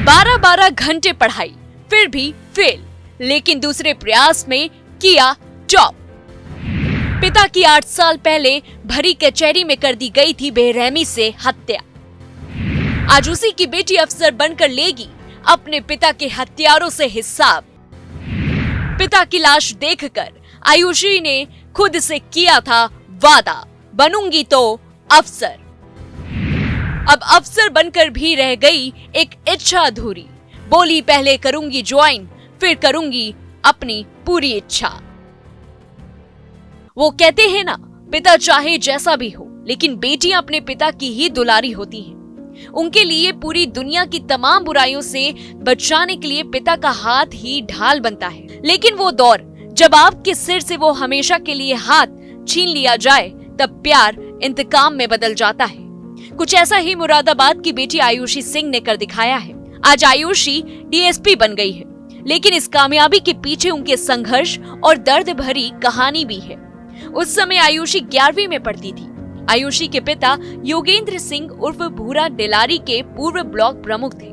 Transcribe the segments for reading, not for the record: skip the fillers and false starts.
12-12 घंटे पढ़ाई, फिर भी फेल, लेकिन दूसरे प्रयास में किया टॉप। पिता की 8 साल पहले भरी कचहरी में कर दी गई थी बेरहमी से हत्या। आज उसी की बेटी अफसर बनकर लेगी अपने पिता के हत्यारों से हिसाब। पिता की लाश देखकर आयुषी ने खुद से किया था वादा, बनूंगी तो अफसर। अब अफसर बनकर भी रह गई एक इच्छा अधूरी। बोली पहले करूंगी ज्वाइन, फिर करूंगी अपनी पूरी इच्छा। वो कहते हैं ना, पिता चाहे जैसा भी हो, लेकिन बेटियां अपने पिता की ही दुलारी होती हैं। उनके लिए पूरी दुनिया की तमाम बुराइयों से बचाने के लिए पिता का हाथ ही ढाल बनता है। लेकिन वो दौर जब आपके सिर से वो हमेशा के लिए हाथ छीन लिया जाए, तब प्यार इंतकाम में बदल जाता है। कुछ ऐसा ही मुरादाबाद की बेटी आयुषी सिंह ने कर दिखाया है। आज आयुषी डीएसपी बन गई है, लेकिन इस कामयाबी के पीछे उनके संघर्ष और दर्द भरी कहानी भी है। उस समय आयुषी 11वीं में पढ़ती थी। आयुषी के पिता योगेंद्र सिंह उर्फ भूरा डिलारी के पूर्व ब्लॉक प्रमुख थे।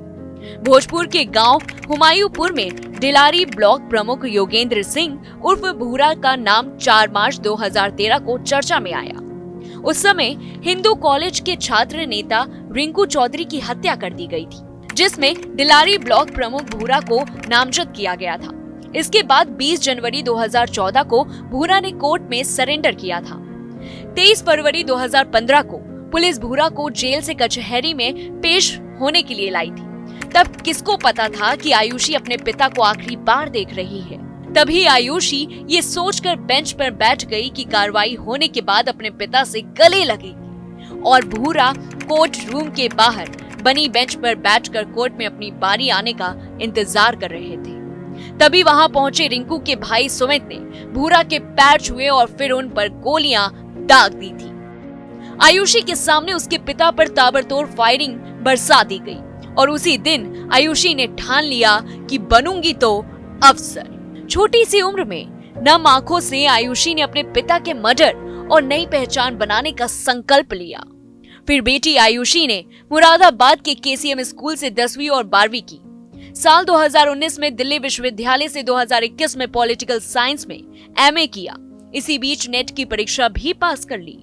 भोजपुर के गांव हुमायूंपुर में डिलारी ब्लॉक प्रमुख योगेंद्र सिंह उर्फ भूरा का नाम 4 मार्च 2013 को चर्चा में आया। उस समय हिंदू कॉलेज के छात्र नेता रिंकू चौधरी की हत्या कर दी गई थी, जिसमें डिलारी ब्लॉक प्रमुख भूरा को नामजद किया गया था। इसके बाद 20 जनवरी 2014 को भूरा ने कोर्ट में सरेंडर किया था। 23 फरवरी 2015 को पुलिस भूरा को जेल से कचहरी में पेश होने के लिए लाई थी। तब किसको पता था कि आयुषी अपने पिता को आखिरी बार देख रही है। तभी आयुषी ये सोचकर बेंच पर बैठ गई कि कार्रवाई होने के बाद अपने पिता से गले लगेगी, और भूरा कोर्ट रूम के बाहर बनी बेंच पर बैठकर कोर्ट में अपनी बारी आने का इंतजार कर रहे थे। तभी वहां पहुंचे रिंकू के भाई सुमित ने भूरा के पैर छुए और फिर उन पर गोलियां दाग दी थी। आयुषी के सामने उसके पिता पर ताबड़तोड़ फायरिंग बरसा दी गई, और उसी दिन आयुषी ने ठान लिया कि बनूंगी तो अफसर। छोटी सी उम्र में नम आंखों से आयुषी ने अपने पिता के मर्डर और नई पहचान बनाने का संकल्प लिया। फिर बेटी आयुषी ने मुरादाबाद के केसीएम स्कूल से 10वीं और 12वीं की। साल 2019 में दिल्ली विश्वविद्यालय से 2021 में पॉलिटिकल साइंस में एमए किया। इसी बीच नेट की परीक्षा भी पास कर ली।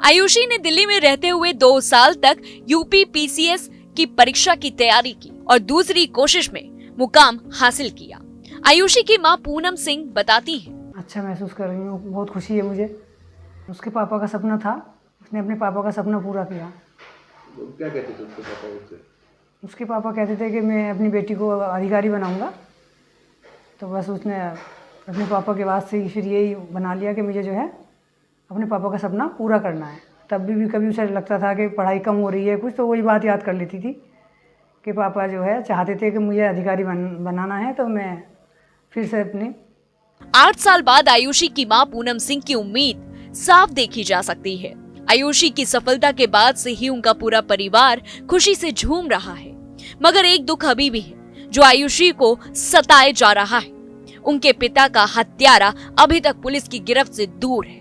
आयुषी ने दिल्ली में रहते हुए 2 साल तक यूपी पीसीएस की परीक्षा की तैयारी की और दूसरी कोशिश में मुकाम हासिल किया। आयुषी की मां पूनम सिंह बताती हैं, अच्छा महसूस कर रही हूँ, बहुत खुशी है मुझे। उसके पापा का सपना था, उसने अपने पापा का सपना पूरा किया। तो क्या कहते थे उसके पापा उससे? उसके पापा कहते थे कि मैं अपनी बेटी को अधिकारी बनाऊंगा, तो बस उसने अपने पापा के बाद से फिर यही बना लिया कि मुझे जो है अपने पापा का सपना पूरा करना है। तब भी कभी उसे लगता था कि पढ़ाई कम हो रही है कुछ, तो वही बात याद कर लेती थी कि पापा जो है चाहते थे कि मुझे अधिकारी बनाना है, तो मैं फिर से अपने 8 साल बाद आयुषी की मां पूनम सिंह की उम्मीद साफ देखी जा सकती है। आयुषी की सफलता के बाद से ही उनका पूरा परिवार खुशी से झूम रहा है। मगर एक दुख अभी भी है जो आयुषी को सताए जा रहा है। उनके पिता का हत्यारा अभी तक पुलिस की गिरफ्त से दूर है,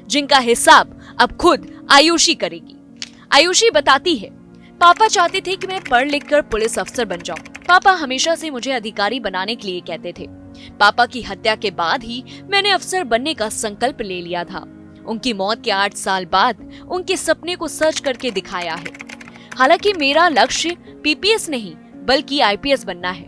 जिनका हिसाब अब खुद आयुषी करेगी। आयुषी बताती है, पापा चाहते थे कि मैं पढ़ लिख कर पुलिस अफसर बन जाऊं। पापा हमेशा से मुझे अधिकारी बनाने के लिए कहते थे। पापा की हत्या के बाद ही मैंने अफसर बनने का संकल्प ले लिया था। उनकी मौत के 8 साल बाद उनके सपने को सच करके दिखाया है। हालांकि मेरा लक्ष्य पीपीएस नहीं बल्कि आईपीएस बनना है,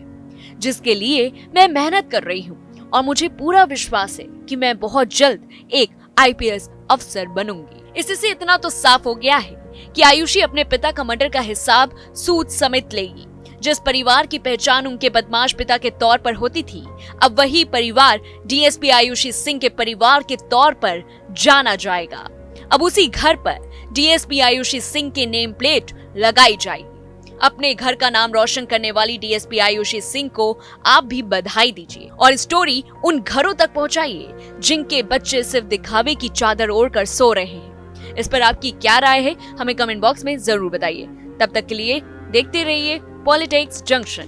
जिसके लिए मैं मेहनत कर रही हूँ, और मुझे पूरा विश्वास है कि मैं बहुत जल्द एक आईपीएस अफसर बनूंगी। इससे इतना तो साफ हो गया है कि आयुषी अपने पिता का मर्डर का हिसाब सूद समेत लेगी। जिस परिवार की पहचान उनके बदमाश पिता के तौर पर होती थी, अब वही परिवार डीएसपी आयुषी सिंह के परिवार के तौर पर जाना जाएगा। अब उसी घर पर डीएसपी आयुषी सिंह के नेम प्लेट लगाई जाएगी। अपने घर का नाम रोशन करने वाली डीएसपी आयुषी सिंह को आप भी बधाई दीजिए और स्टोरी उन घरों तक पहुंचाइए जिनके बच्चे सिर्फ दिखावे की चादर ओढ़कर सो रहे हैं। इस पर आपकी क्या राय है, हमें कमेंट बॉक्स में जरूर बताइए। तब तक के लिए देखते रहिए पॉलिटिक्स जंक्शन।